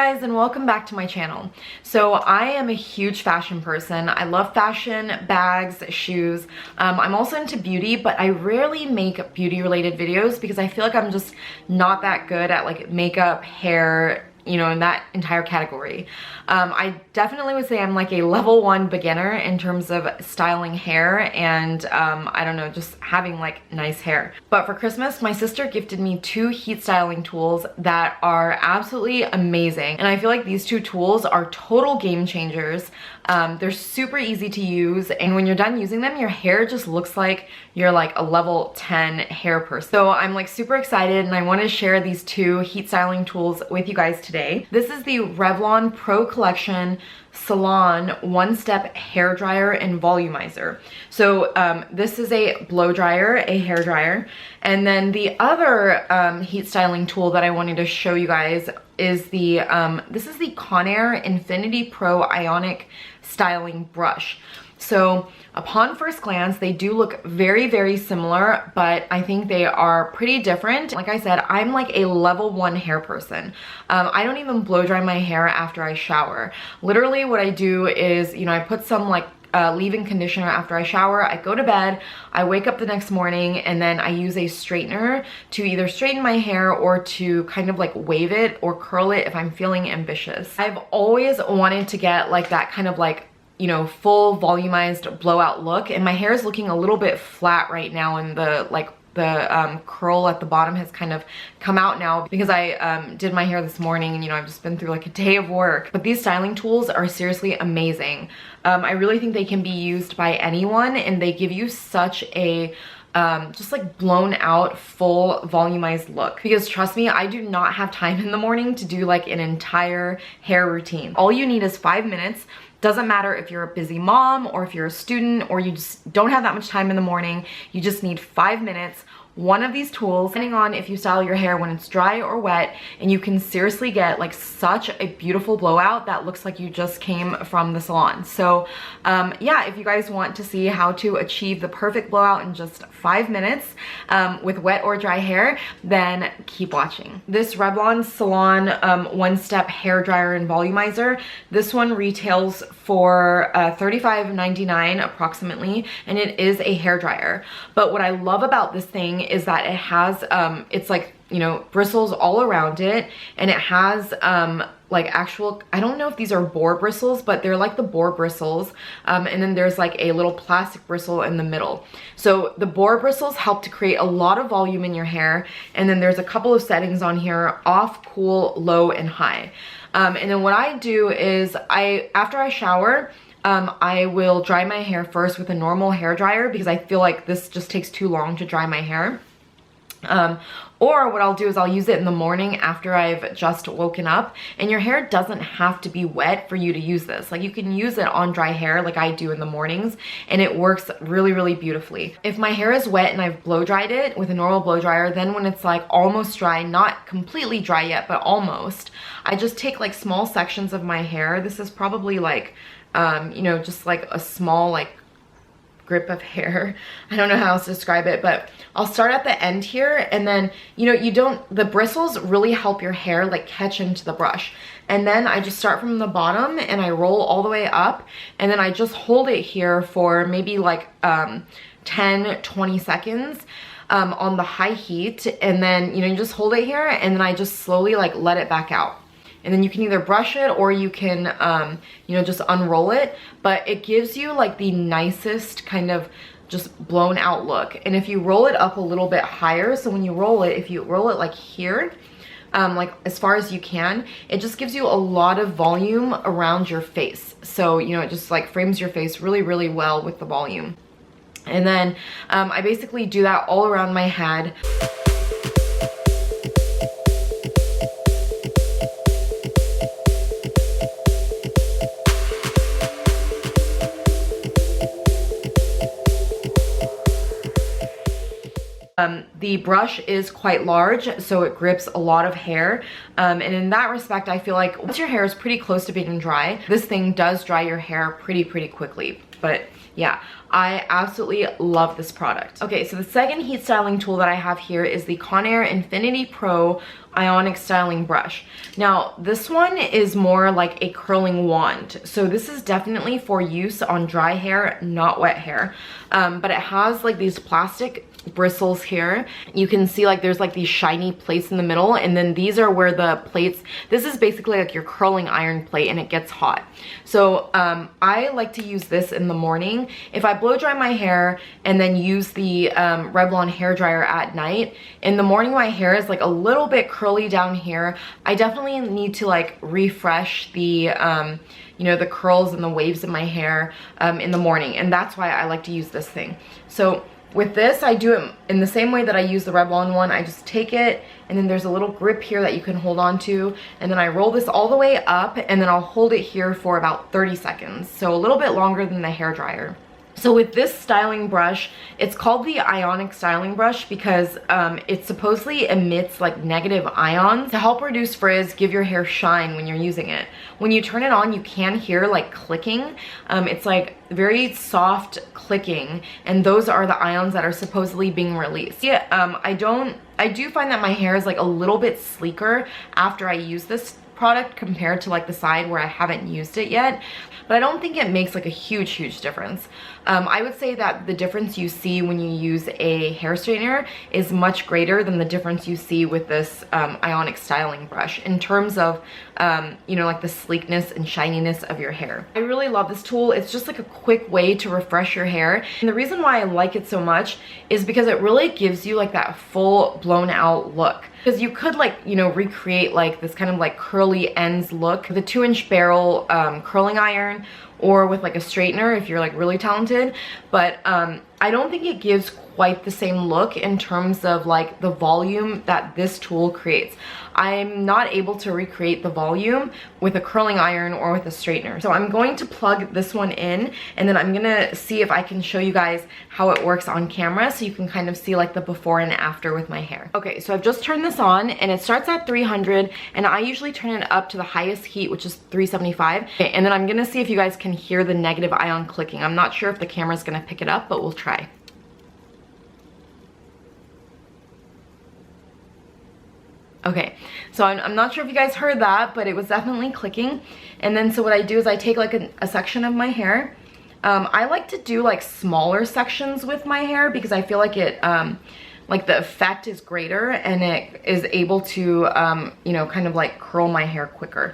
guys, and welcome back to my channel. So I am a huge fashion person. I love fashion, bags, shoes. I'm also into beauty, but I rarely make beauty related videos because I feel like I'm just not that good at like makeup, hair, you know, in that entire category. I definitely would say I'm like a level 1 beginner in terms of styling hair and I don't know, just having like nice hair. But for Christmas, my sister gifted me 2 heat styling tools that are absolutely amazing. And I feel like these 2 tools are total game changers. They're super easy to use, and when you're done using them, your hair just looks like you're like a level 10 hair person. So I'm like super excited, and I want to share these 2 heat styling tools with you guys today. This is the Revlon Pro Collection Salon one-step hair dryer and volumizer. So this is a blow dryer, a hair dryer, and then the other heat styling tool that I wanted to show you guys is the this is the Conair Infiniti Pro Ionic styling brush. So upon first glance, they do look very, very similar, but I think they are pretty different. Like I said, I'm like a level 1 hair person. I don't even blow dry my hair after I shower. Literally what I do is, you know, I put some like leave-in conditioner after I shower, I go to bed, I wake up the next morning, and then I use a straightener to either straighten my hair or to kind of like wave it or curl it if I'm feeling ambitious. I've always wanted to get like that kind of like, you know, full volumized blowout look, and my hair is looking a little bit flat right now, and the curl at the bottom has kind of come out now because I did my hair this morning, and you know, I've just been through like a day of work. But these styling tools are seriously amazing. I really think they can be used by anyone, and they give you such a just like blown out full volumized look, because trust me, I do not have time in the morning to do like an entire hair routine. All you need is 5 minutes. Doesn't matter if you're a busy mom or if you're a student or you just don't have that much time in the morning. You just need 5 minutes. One of these tools, depending on if you style your hair when it's dry or wet, and you can seriously get like such a beautiful blowout that looks like you just came from the salon. So yeah, if you guys want to see how to achieve the perfect blowout in just 5 minutes with wet or dry hair, then keep watching. This Revlon Salon one-step hair dryer and volumizer, this one retails for $35.99 approximately, and it is a hair dryer. But what I love about this thing is that it has it's like, you know, bristles all around it, and it has like actual, I don't know if these are boar bristles, but they're like the boar bristles, and then there's like a little plastic bristle in the middle. So the boar bristles help to create a lot of volume in your hair, and then there's a couple of settings on here: off, cool, low, and high. And then what I do is after I shower, I will dry my hair first with a normal hair dryer because I feel like this just takes too long to dry my hair. Or what I'll do is I'll use it in the morning after I've just woken up, and your hair doesn't have to be wet for you to use this. Like, you can use it on dry hair like I do in the mornings, and it works really, really beautifully. If my hair is wet and I've blow dried it with a normal blow dryer, then when it's like almost dry, not completely dry yet, but almost, I just take like small sections of my hair. This is probably like, you know, just like a small like grip of hair. I don't know how else to describe it, but I'll start at the end here, and then, you know, the bristles really help your hair like catch into the brush. And then I just start from the bottom and I roll all the way up, and then I just hold it here for maybe like 10-20 seconds on the high heat, and then, you know, you just hold it here, and then I just slowly like let it back out. And then you can either brush it or you can, you know, just unroll it. But it gives you like the nicest kind of just blown out look. And if you roll it up a little bit higher, so when you roll it, if you roll it like here, like as far as you can, it just gives you a lot of volume around your face. So, you know, it just like frames your face really, really well with the volume. And then I basically do that all around my head. The brush is quite large, so it grips a lot of hair. And in that respect, I feel like once your hair is pretty close to being dry, this thing does dry your hair pretty quickly. But yeah, I absolutely love this product. Okay, so the second heat styling tool that I have here is the Conair Infiniti Pro Ionic styling brush. Now, this one is more like a curling wand. So this is definitely for use on dry hair, not wet hair. But it has like these plastic bristles here. You can see like there's like these shiny plates in the middle, and then these are where the plates, this is basically like your curling iron plate, and it gets hot. So I like to use this in the morning. If I blow dry my hair and then use the Revlon hair dryer at night, in the morning my hair is like a little bit curly down here. I definitely need to like refresh the you know, the curls and the waves in my hair in the morning, and that's why I like to use this thing. So with this, I do it in the same way that I use the Revlon one. I just take it, and then there's a little grip here that you can hold on to, and then I roll this all the way up, and then I'll hold it here for about 30 seconds. So a little bit longer than the hair dryer. So with this styling brush, it's called the Ionic styling brush because it supposedly emits like negative ions to help reduce frizz, give your hair shine when you're using it. When you turn it on, you can hear like clicking. It's like very soft clicking, and those are the ions that are supposedly being released. Yeah, I do find that my hair is like a little bit sleeker after I use this product compared to like the side where I haven't used it yet, but I don't think it makes like a huge difference. I would say that the difference you see when you use a hair straightener is much greater than the difference you see with this Ionic styling brush in terms of you know, like the sleekness and shininess of your hair. I really love this tool. It's just like a quick way to refresh your hair, and the reason why I like it so much is because it really gives you like that full blown out look. Because you could like, you know, recreate like this kind of like curly ends look with a 2-inch barrel curling iron, or with like a straightener if you're like really talented, but I don't think it gives quite the same look in terms of like the volume that this tool creates. I'm not able to recreate the volume with a curling iron or with a straightener. So I'm going to plug this one in, and then I'm gonna see if I can show you guys how it works on camera so you can kind of see like the before and after with my hair. Okay, so I've just turned this on, and it starts at 300, and I usually turn it up to the highest heat, which is 375. Okay, and then I'm gonna see if you guys can hear the negative ion clicking. I'm not sure if the camera's gonna pick it up, but we'll try. Okay, so I'm not sure if you guys heard that, but it was definitely clicking. And then so what I do is I take like a section of my hair. I like to do like smaller sections with my hair because I feel like it, like the effect is greater, and it is able to, you know, kind of like curl my hair quicker.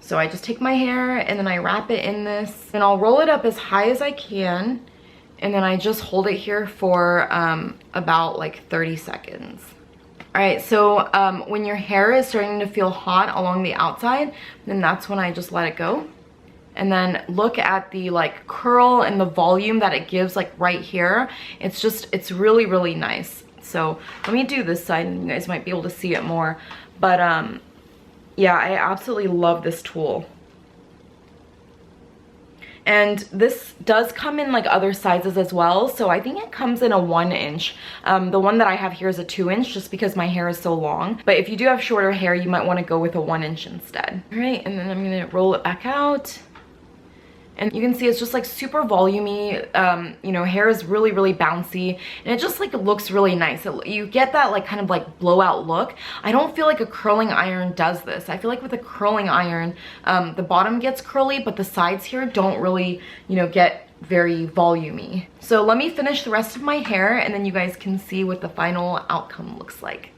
So I just take my hair and then I wrap it in this, and I'll roll it up as high as I can, and then I just hold it here for about like 30 seconds. All right, so when your hair is starting to feel hot along the outside, then that's when I just let it go. And then look at the like curl and the volume that it gives like right here. It's really nice. So let me do this side and you guys might be able to see it more. But yeah, I absolutely love this tool. And this does come in like other sizes as well. So I think it comes in a 1-inch. The one that I have here is a 2-inch just because my hair is so long. But if you do have shorter hair, you might want to go with a 1-inch instead. All right, and then I'm gonna roll it back out. And you can see it's just like super volumey, you know, hair is really bouncy, and it just like looks really nice. You get that like kind of like blowout look. I don't feel like a curling iron does this. I feel like with a curling iron, the bottom gets curly, but the sides here don't really, you know, get very volumey. So let me finish the rest of my hair, and then you guys can see what the final outcome looks like.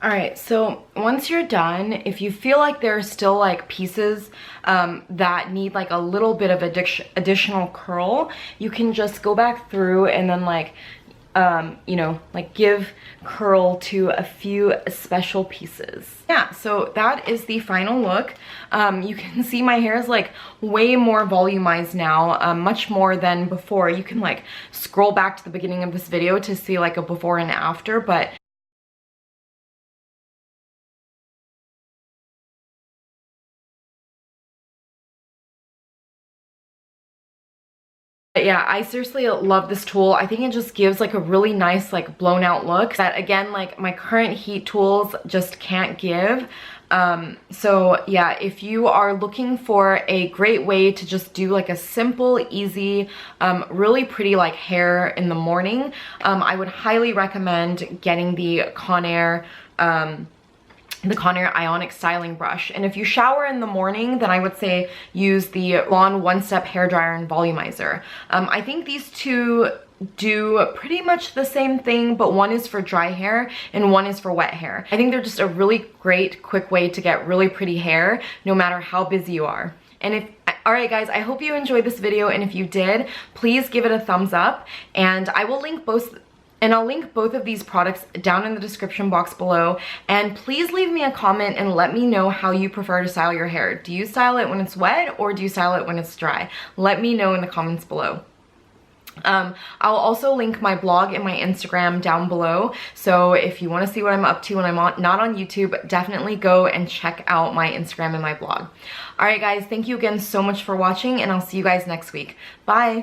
All right, so once you're done, if you feel like there are still like pieces that need like a little bit of additional curl, you can just go back through and then like, you know, like give curl to a few special pieces. Yeah, so that is the final look. You can see my hair is like way more volumized now, much more than before. You can like scroll back to the beginning of this video to see like a before and after, but But yeah, I seriously love this tool. I think it just gives like a really nice like blown out look that again, like my current heat tools just can't give. So yeah, if you are looking for a great way to just do like a simple, easy, really pretty like hair in the morning, I would highly recommend getting the Conair Ionic styling brush. And if you shower in the morning, then I would say use the Revlon one-step hairdryer and volumizer. I think these two do pretty much the same thing, but one is for dry hair and one is for wet hair. I think they're just a really great quick way to get really pretty hair no matter how busy you are. And alright guys, I hope you enjoyed this video, and if you did, please give it a thumbs up, and I'll link both of these products down in the description box below. And please leave me a comment and let me know how you prefer to style your hair. Do you style it when it's wet or do you style it when it's dry? Let me know in the comments below. I'll also link my blog and my Instagram down below, so if you want to see what I'm up to when I'm not on YouTube, definitely go and check out my Instagram and my blog. Alright guys, thank you again so much for watching, and I'll see you guys next week. Bye!